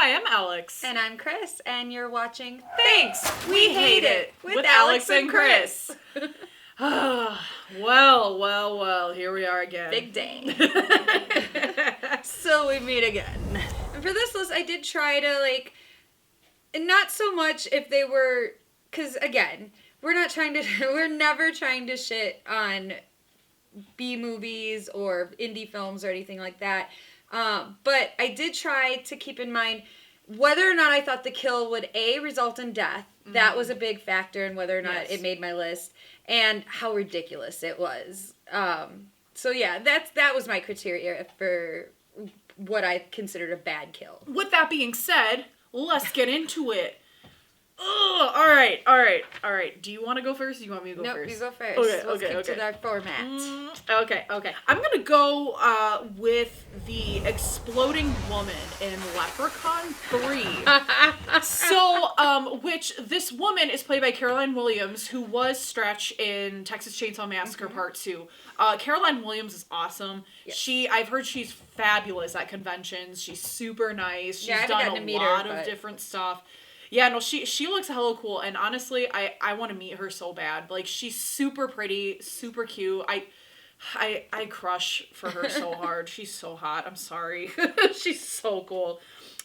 Hi, I'm Alex. And I'm Kris, and you're watching Thanks, We Hate It with Alex and Kris. Well, here we are again. Big day. So we meet again. And for this list, I did try to, not so much if they were, because again, we're never trying to shit on B movies or indie films or anything like that. But I did try to keep in mind whether or not I thought the kill would result in death. Mm-hmm. That was a big factor in whether or not it made my list, and how ridiculous it was. So yeah, that was my criteria for what I considered a bad kill. With that being said, let's get into it. Ugh, all right. Do you want to go first? Or do you want me to go first? Nope, you go first. Let's keep to that format. Okay. I'm gonna go with the exploding woman in Leprechaun 3. So, which this woman is played by Caroline Williams, who was Stretch in Texas Chainsaw Massacre Part 2. Caroline Williams is awesome. Yes. I've heard she's fabulous at conventions. She's super nice. She's done a lot of different stuff. Yeah, no, she looks hella cool, and honestly, I want to meet her so bad. Like, she's super pretty, super cute. I crush for her so hard. She's so hot. I'm sorry. She's so cool.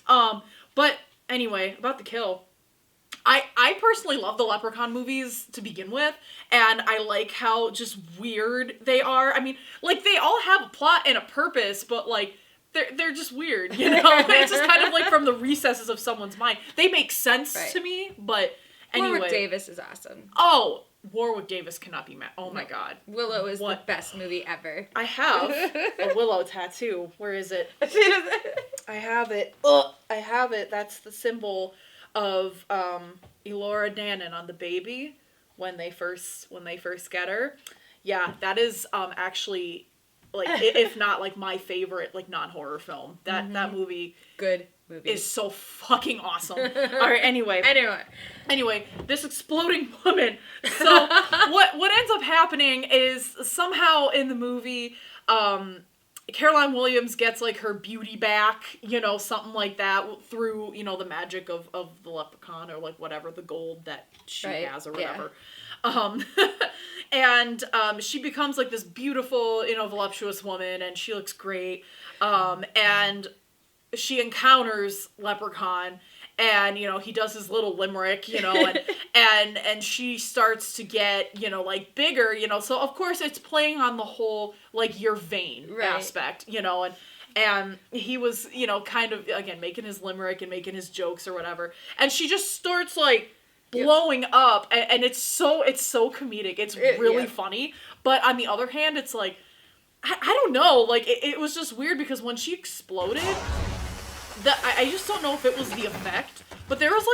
But anyway, about the kill. I personally love the Leprechaun movies to begin with, and I like how just weird they are. I mean, they all have a plot and a purpose, but, they're just weird, you know? It's just kind of from the recesses of someone's mind. They make sense to me, but anyway. Warwick Davis is awesome. Oh, Warwick Davis cannot be mad. Oh my god. Willow is the best movie ever. I have a Willow tattoo. Where is it? I have it. I have it. That's the symbol of Elora Danan on the baby when they first get her. Yeah, that is actually if not my favorite non-horror film. That movie good movie is so fucking awesome. All right, anyway, this exploding woman. So what ends up happening is somehow in the movie Caroline Williams gets her beauty back, something like that through, the magic of the leprechaun or whatever, the gold that she has or whatever. Yeah. And she becomes this beautiful, voluptuous woman, and she looks great. And she encounters Leprechaun, and he does his little limerick, and she starts to get bigger, so of course it's playing on the whole you're vain aspect, and he was kind of again making his limerick and making his jokes or whatever, and she just starts blowing up, and it's so comedic. It's really funny, but on the other hand, it's I don't know, it was just weird because when she exploded, I just don't know if it was the effect, but there was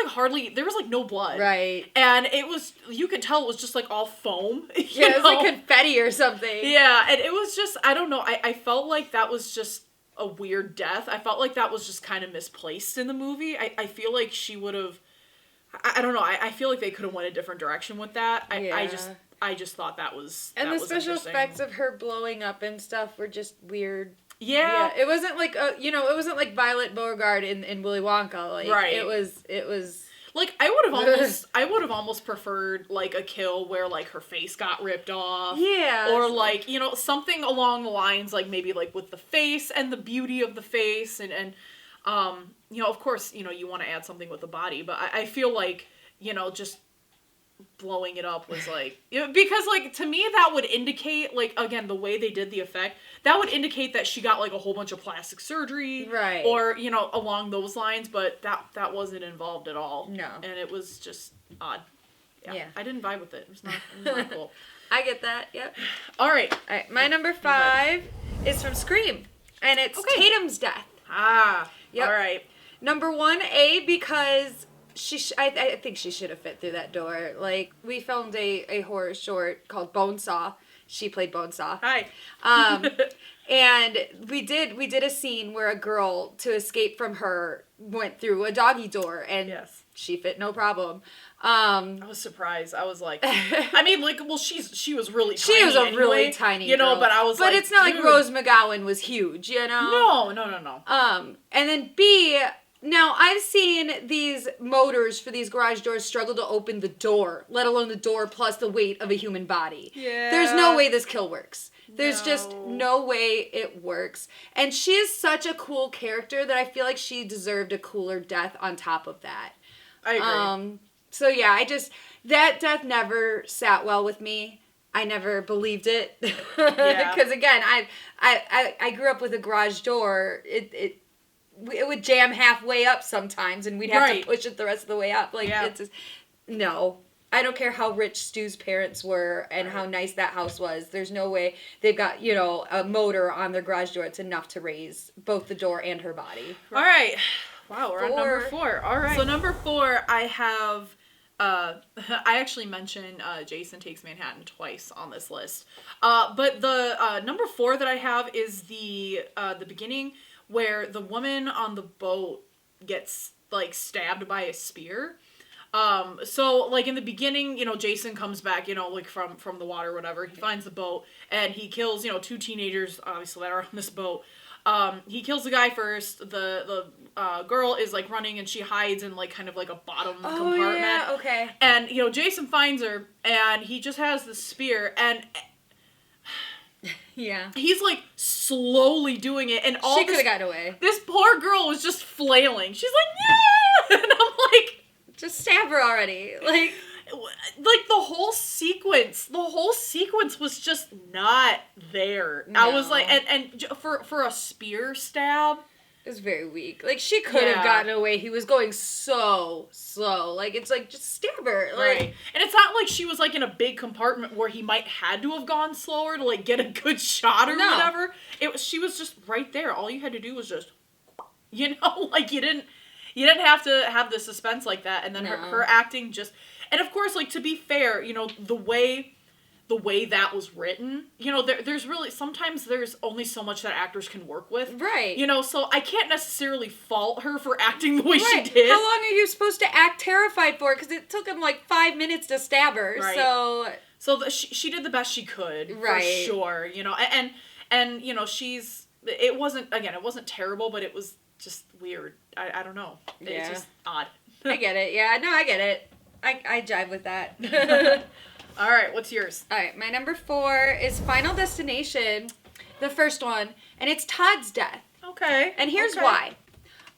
no blood, right? And it was, you could tell it was just all foam. Yeah, it was confetti or something. Yeah, and it was just, I don't know. I felt like that was just a weird death. I felt like that was just kind of misplaced in the movie. I feel like she would have. I don't know. I feel like they could have went a different direction with that. I just thought that was. And the special effects of her blowing up and stuff were just weird. Yeah. It wasn't it wasn't like Violet Beauregard in Willy Wonka. Right. It was. I would have almost preferred a kill where her face got ripped off. Yeah. Or something along the lines maybe with the face and the beauty of the face and of course, you want to add something with the body, but I feel just blowing it up was because to me that would indicate again the way they did the effect, that would indicate that she got a whole bunch of plastic surgery, right? Or along those lines, but that wasn't involved at all. No, and it was just odd. Yeah. I didn't vibe with it. It was not cool. I get that. Yep. All right. My number 5 is from Scream, and it's Tatum's death. Yep. All right. Number 1, because I think she should have fit through that door. We filmed a horror short called Bonesaw. She played Bonesaw. Hi. And we did a scene where a girl, to escape from her, went through a doggy door, and she fit no problem. I was surprised. I was I mean, she was really tiny. She was a anyway, really tiny girl. but I was but it's not dude. Rose McGowan was huge, No. And then B, Now, I've seen these motors for these garage doors struggle to open the door, let alone the door plus the weight of a human body. Yeah. There's no way this kill works. There's just no way it works. And she is such a cool character that I feel like she deserved a cooler death on top of that. I agree. So yeah, that death never sat well with me. I never believed it. Yeah. Because again, I grew up with a garage door. It would jam halfway up sometimes, and we'd have to push it the rest of the way up. Like, it's just, no. I don't care how rich Stu's parents were and how nice that house was. There's no way they've got, a motor on their garage door. It's enough to raise both the door and her body. All right. Wow, we're on number 4. All right. So number 4, I have... I actually mentioned Jason Takes Manhattan twice on this list. But the number 4 that I have is the beginning where the woman on the boat gets, like, stabbed by a spear. So, like, in the beginning, Jason comes back, like, from the water or whatever. He finds the boat, and he kills, 2 teenagers, obviously, that are on this boat. He kills the guy first. The girl is, like, running, and she hides in, like, kind of, like, a bottom compartment. Oh, yeah, okay. And, Jason finds her, and he just has the spear, and... Yeah. He's, like, slowly doing it, and all she could have gotten away. This poor girl was just flailing. She's like, yeah! And I'm like... Just stab her already. Like the whole sequence was just not there. No. I was like, and for a spear stab, it was very weak. Like, she could have gotten away. He was going so slow. Like, it's like, just stab her. Like, right. And it's not like she was, like, in a big compartment where he might had to have gone slower to, like, get a good shot or whatever. She was just right there. All you had to do was just, like, you didn't have to have the suspense like that. And then her acting just, and of course, like, to be fair, the way that was written, there's really, sometimes there's only so much that actors can work with. Right. So I can't necessarily fault her for acting the way she did. How long are you supposed to act terrified for? Because it took him, like, 5 minutes to stab her. Right. So she did the best she could. Right. For sure. And it wasn't terrible, but it was just weird. I don't know. It's just odd. I get it. Yeah, no, I get it. I jive with that. All right, what's yours? All right, my number 4 is Final Destination, the first one, and it's Todd's death. Okay. And here's why.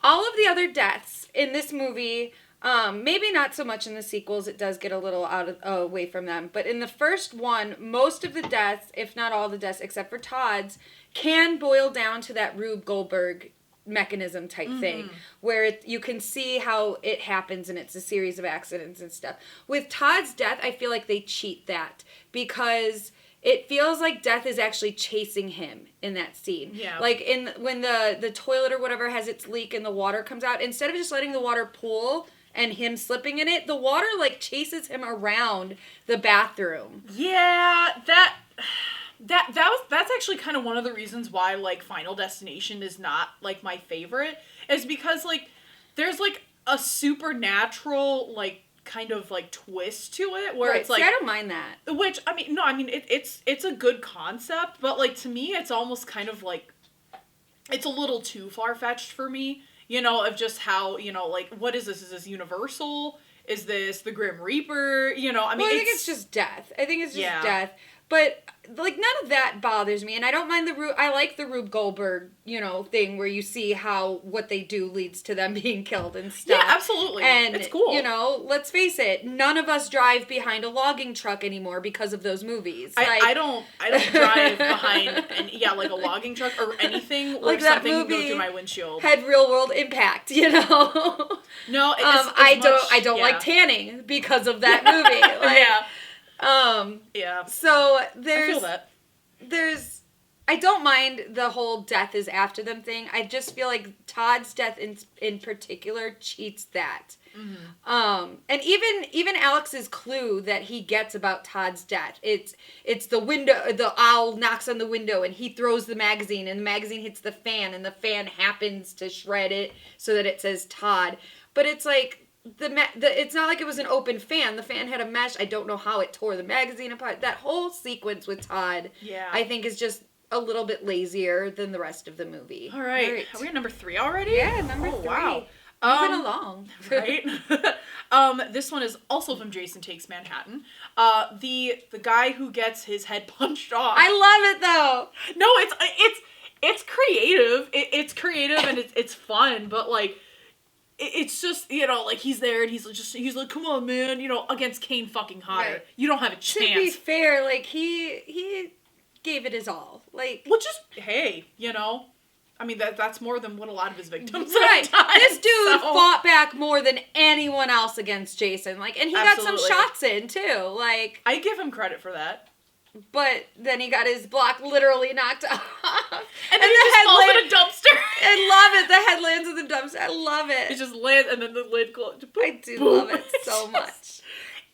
All of the other deaths in this movie, maybe not so much in the sequels, it does get a little away from them, but in the first one, most of the deaths, if not all the deaths except for Todd's, can boil down to that Rube Goldberg mechanism type thing, where you can see how it happens and it's a series of accidents and stuff. With Todd's death, I feel like they cheat that because it feels like death is actually chasing him in that scene. Yeah. Like when the toilet or whatever has its leak and the water comes out, instead of just letting the water pool and him slipping in it, the water, like, chases him around the bathroom. Yeah, that's actually kind of one of the reasons why, like, Final Destination is not, like, my favorite, is because, like, there's, like, a supernatural, like, kind of, like, twist to it, where it's like... See, I don't mind that. Which, it's a good concept, but, like, to me, it's almost kind of, like, it's a little too far-fetched for me, of just how, like, what is this? Is this Universal? Is this the Grim Reaper? I think it's just death. I think it's just death. But, like, none of that bothers me. And I don't mind I like the Rube Goldberg, thing where you see how what they do leads to them being killed and stuff. Yeah, absolutely. And, it's cool. Let's face it, none of us drive behind a logging truck anymore because of those movies. I don't drive behind, like a logging truck or anything where like something can go through my windshield. Had real world impact, No, I don't like tanning because of that movie. So I feel that. I don't mind the whole death is after them thing. I just feel like Todd's death in particular cheats that. Mm-hmm. And even Alex's clue that he gets about Todd's death. It's the window, the owl knocks on the window and he throws the magazine and the magazine hits the fan and the fan happens to shred it so that it says Todd. But it's like, it's not like it was an open fan. The fan had a mesh. I don't know how it tore the magazine apart. That whole sequence with Todd, I think, is just a little bit lazier than the rest of the movie. All right. Are we at number 3 already? Yeah, number 3. Wow. Moving along. Right? This one is also from Jason Takes Manhattan. The guy who gets his head punched off. I love it though. No, it's creative. It's creative and it's fun, but like it's just, you know, like he's there and he's like, come on, man, you know, against Kane fucking Hodder. Right. You don't have a chance. To be fair, like he gave it his all. Like, which is, hey, you know, I mean that's more than what a lot of his victims right. have done. This dude fought back more than anyone else against Jason. Like, and he Absolutely. got some shots in too. Like, I give him credit for that. But then he got his block literally knocked off. And then he just falls in a dumpster. I love it. The head lands in the dumpster. I love it. It just lands and then the lid closes. I do love it so much.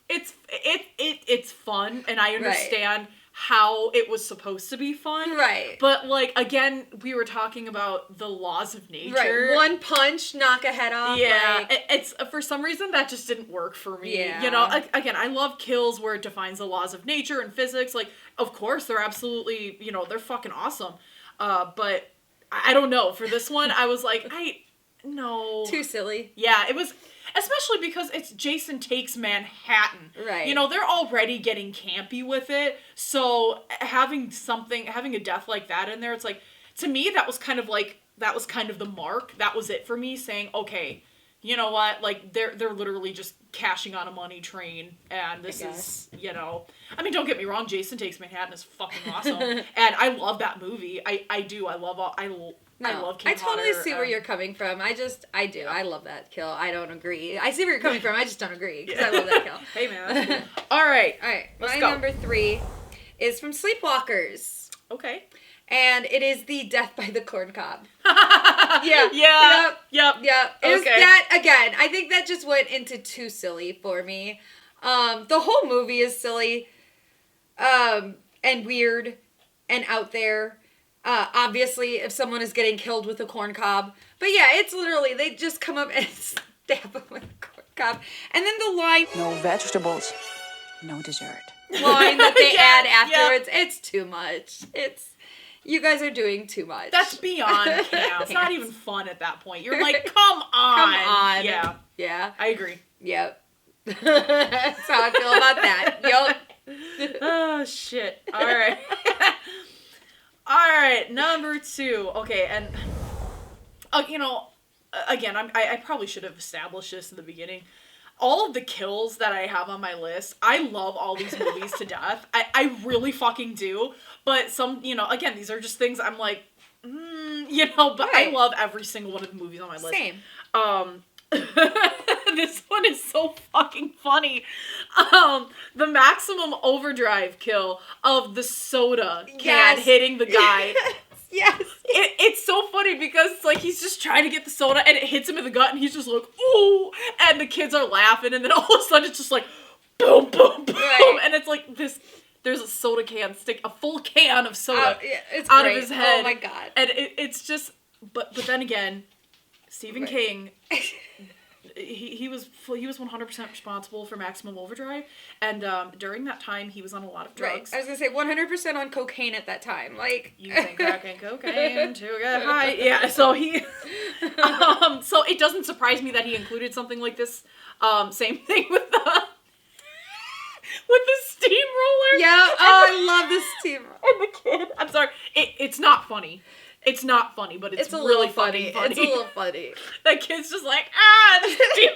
It's fun and I understand how it was supposed to be fun. Right. But like, again, we were talking about the laws of nature. Right. One punch, knock a head off. Yeah. Like, it's for some reason that just didn't work for me. Yeah. You know, again, I love kills where it defines the laws of nature and physics. Like, of course, they're absolutely, you know, they're fucking awesome. But I don't know. For this one, I was like, no. Too silly. Yeah, it was, especially because it's Jason Takes Manhattan. Right. You know, they're already getting campy with it. So having a death like that in there, it's like, to me, that was kind of the mark. That was it for me, saying, okay, you know what? Like, they're literally just cashing on a money train. And this is, you know, I mean, don't get me wrong. Jason Takes Manhattan is fucking awesome. And I love that movie. I do. I love King I totally Hodder. see where you're coming from. I do. I love that kill. I don't agree. I see where you're coming from. I just don't agree because I love that kill. Hey, man. All right. My number 3 is from Sleepwalkers. Okay. And it is the death by the corn cob. Yep. Is that, again, I think that just went into too silly for me. The whole movie is silly, and weird, and out there. Obviously, if someone is getting killed with a corn cob. But yeah, it's literally, they just come up and stab them with a corn cob. And then the line, no vegetables, no dessert. Line that they add afterwards, it's too much. You guys are doing too much. That's beyond camp. It's not even fun at that point. You're like, come on. Come on. Yeah. Yeah. I agree. Yep. That's how I feel about that. Yup. Oh, shit. All right. All right, number 2. Okay, and, you know, again, I probably should have established this in the beginning. All of the kills that I have on my list, I love all these movies to death. I really fucking do. But some, you know, again, these are just things I'm like, you know, but I love every single one of the movies on my list. Same. This one is so fucking funny. The maximum overdrive kill of the soda can hitting the guy. Yes. It's so funny because it's like he's just trying to get the soda and it hits him in the gut and he's just like, ooh, and the kids are laughing and then all of a sudden it's just like, boom, boom, boom, and it's like this. There's a soda can a full can of soda out of his head. Oh my god. And it's just, but then again, Stephen King, he was 100% responsible for Maximum Overdrive, and during that time he was on a lot of drugs. Right. I was gonna say 100% on cocaine at that time. Like, using crack and cocaine to get high. Yeah. So he, so it doesn't surprise me that he included something like this. Same thing with the. With the steamroller. Yeah. Oh, I love the steamroller. And the kid. I'm sorry. It's not funny. It's not funny, but it's really funny. It's a little funny. That kid's just like, the steam.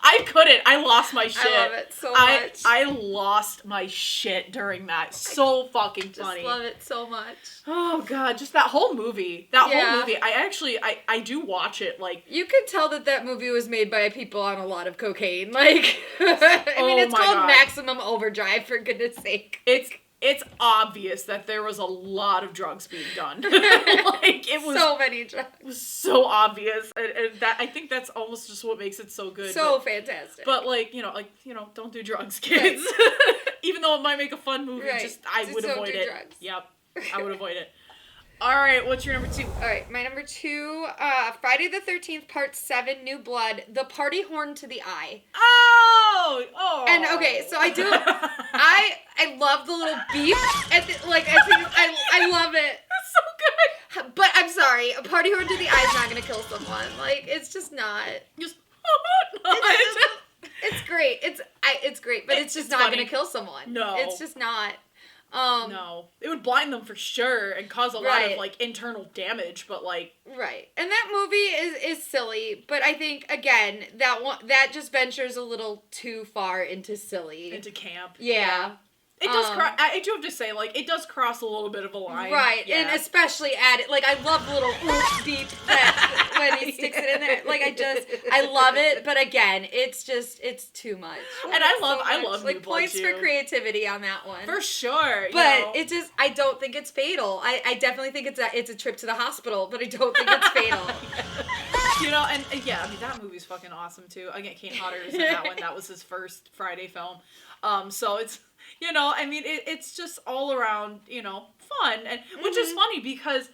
I couldn't. I lost my shit. I love it so much. I lost my shit during that. So fucking funny. I just love it so much. Oh god, just that whole movie. Whole movie. I do watch it like. You could tell that movie was made by people on a lot of cocaine. Like, I mean, it's called Maximum Overdrive, for goodness sake. It's obvious that there was a lot of drugs being done. Like, it was so many drugs. It was so obvious, and that I think that's almost just what makes it so good. So fantastic. But like, don't do drugs, kids. Right. Even though it might make a fun movie, I would avoid it. Drugs. Yep, I would avoid it. All right, what's your number 2? All right, my number 2, Friday the 13th, Part 7, New Blood, the party horn to the eye. Oh. And okay, so I do. I love the little beep. I love it. That's so good. But I'm sorry, a party horn to the eye is not gonna kill someone. Like, it's just not. Just It's great. It's great, but it's just not funny. gonna kill someone. No. It's just not. No. It would blind them for sure and cause a lot of, like, internal damage, but, like... Right. And that movie is silly, but I think, again, that just ventures a little too far into silly. Into camp. Yeah. It does I do have to say, like, it does cross a little bit of a line. Right, yeah. and especially at it, like, I love the little oops beep that when he sticks it in there. Like, I love it, but again, it's too much. And I love like, New Blood, points too. for creativity on that one. For sure. But it just, I don't think it's fatal. I definitely think it's a trip to the hospital, but I don't think it's fatal. You know, and yeah, I mean, that movie's fucking awesome, too. Again, Kane Hodder's in that one. That was his first Friday film. So it's... You know, I mean, it's just all around, you know, fun. And which is funny because,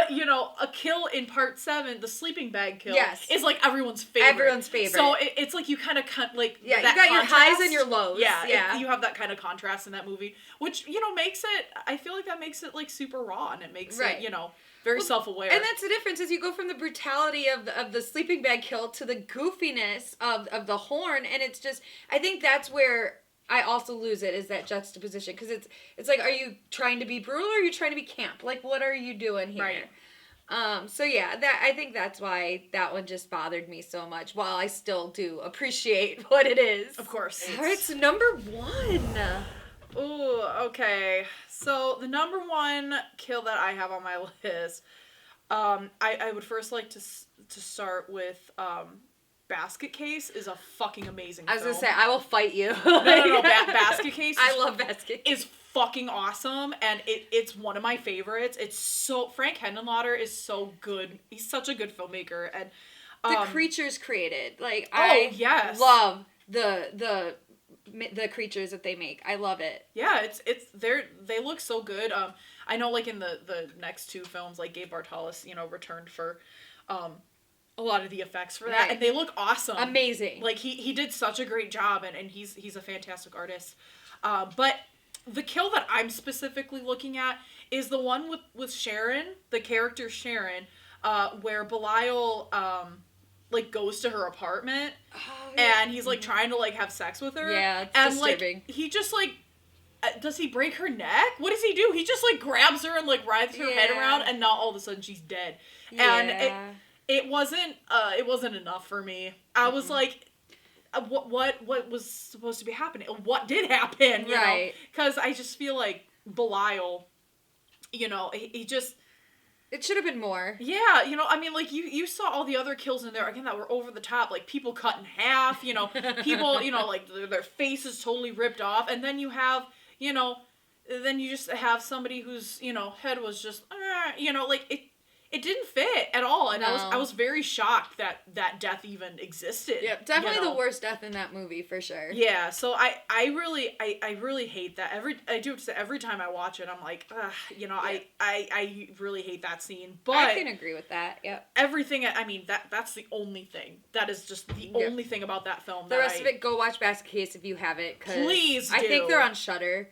you know, a kill in part 7, the sleeping bag kill, is like everyone's favorite. So it's like you kind of like you got contrast. your highs and your lows. Yeah. You have that kind of contrast in that movie, which, you know, makes it, I feel like that makes it like super raw and it makes it, you know, very self-aware. And that's the difference is you go from the brutality of the sleeping bag kill to the goofiness of the horn. And it's just, I think that's where I also lose it, is that juxtaposition, because it's like, are you trying to be brutal or are you trying to be camp? Like, what are you doing here? Right. So yeah, I think that's why that one just bothered me so much, while I still do appreciate what it is. Of course. All right, so number 1. Ooh, okay. So the number 1 kill that I have on my list, I would first like to start with, Basket Case is a fucking amazing film. I was gonna say, I will fight you. No. Basket Case I love Basket Case. Is fucking awesome, and it's one of my favorites. It's so... Frank Henenlotter is so good. He's such a good filmmaker, and... the creatures created. Like, I love the creatures that they make. I love it. Yeah, they look so good. I know, like, in the next 2 films, like, Gabe Bartalos, you know, returned for... a lot of the effects for that, and they look awesome. Amazing. Like, he did such a great job, and he's a fantastic artist. But the kill that I'm specifically looking at is the one with Sharon, the character Sharon, where Belial, like, goes to her apartment, and he's, like, trying to, like, have sex with her. Yeah, it's and, disturbing. Like, he just, like, does he break her neck? What does he do? He just, like, grabs her and, like, writes her head around, and now all of a sudden she's dead. And it wasn't enough for me. I was like, what was supposed to be happening? What did happen? You know? Because I just feel like Belial, you know, he just... It should have been more. Yeah, you know, I mean, like, you saw all the other kills in there, again, that were over the top, like, people cut in half, you know, people, you know, like, their faces totally ripped off, and then you have, you know, then you just have somebody whose, you know, head was just, you know, like, it didn't fit at all, and I was very shocked that death even existed. Yeah, definitely the worst death in that movie for sure. Yeah, so I really hate that. Every time I watch it, I'm like, you know, I really hate that scene. But I can agree with that. Yep. Everything, I mean, that's the only thing. That is just the only thing about that film. The rest of it, go watch Basket Case if you haven't. Please do. I think they're on Shudder.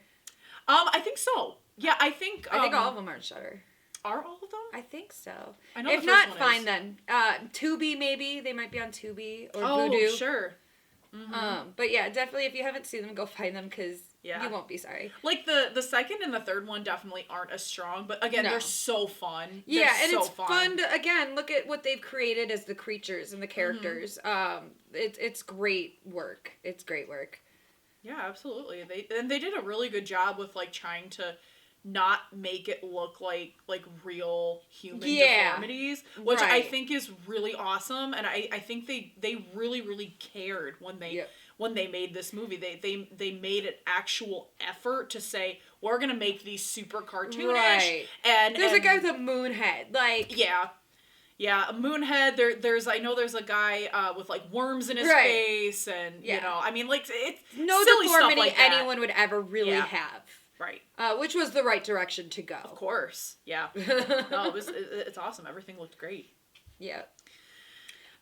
I think so. Yeah, I think all of them are on Shudder. Are all of them? I think so. I know. If not, fine then. Tubi maybe, they might be on Tubi or Vudu. Oh, sure. Mm-hmm. But yeah, definitely if you haven't seen them, go find them because you won't be sorry. Like the second and the third one definitely aren't as strong, but again, they're so fun. It's fun to again look at what they've created as the creatures and the characters. It's great work. It's great work. Yeah, absolutely. They did a really good job with like trying to not make it look like real human deformities, which I think is really awesome, and I think they really cared when they made this movie. They made an actual effort to say, we're gonna make these super cartoonish, and there's a guy with a moon head, like a moon head. There's a guy with like worms in his face, and you know, I mean, like it's no silly deformity stuff like that. anyone would ever really have. Right. Which was the right direction to go. Of course. Yeah. No, it's awesome. Everything looked great. Yeah.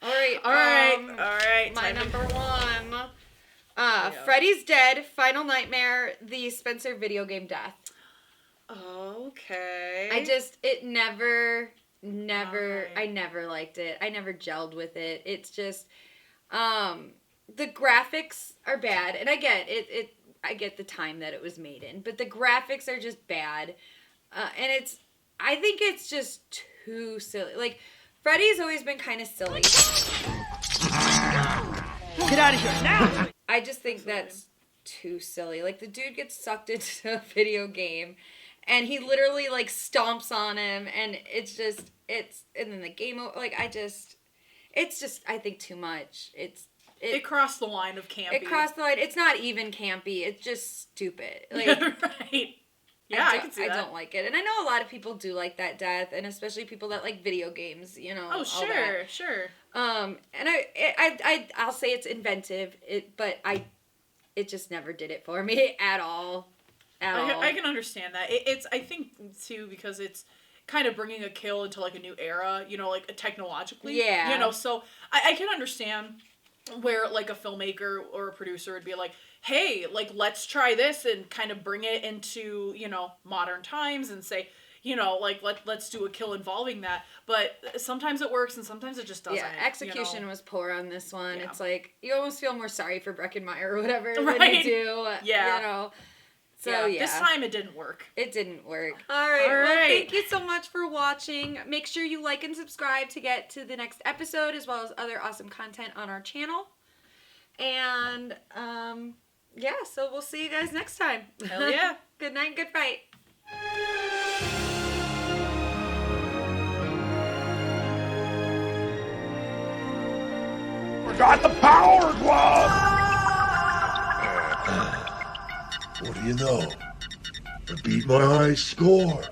All right. Time My number 1. Freddy's Dead, Final Nightmare, the Spencer video game death. Okay. It never, Alright. I never liked it. I never gelled with it. It's just, the graphics are bad. And I get it, I get the time that it was made in, but the graphics are just bad. And I think it's just too silly. Like, Freddy's always been kind of silly. Get out of here now! I just think that's too silly. Like, the dude gets sucked into a video game, and he literally, like, stomps on him, and it's just, and then the game, like, it's just, I think, too much. It crossed the line of campy. It crossed the line. It's not even campy. It's just stupid. Like, right. Yeah, I can see that. I don't like it. And I know a lot of people do like that death, and especially people that like video games, you know. Oh, sure, sure. And I'll say it's inventive, but it just never did it for me at all. I can understand that. I think, too, because it's kind of bringing a kill into, like, a new era, you know, like, technologically. Yeah. You know, so I can understand where, like, a filmmaker or a producer would be like, hey, like, let's try this and kind of bring it into, you know, modern times and say, you know, like, let's do a kill involving that. But sometimes it works and sometimes it just doesn't. Yeah, execution was poor on this one. Yeah. It's like, you almost feel more sorry for Breckenmeyer or whatever Right. than you do. Yeah. You know. So, yeah. This time it didn't work. It didn't work. All right. Well, thank you so much for watching. Make sure you like and subscribe to get to the next episode, as well as other awesome content on our channel. And, yeah, so we'll see you guys next time. Hell yeah. Good night, good fight. Forgot the power glove! What do you know? I beat my high score.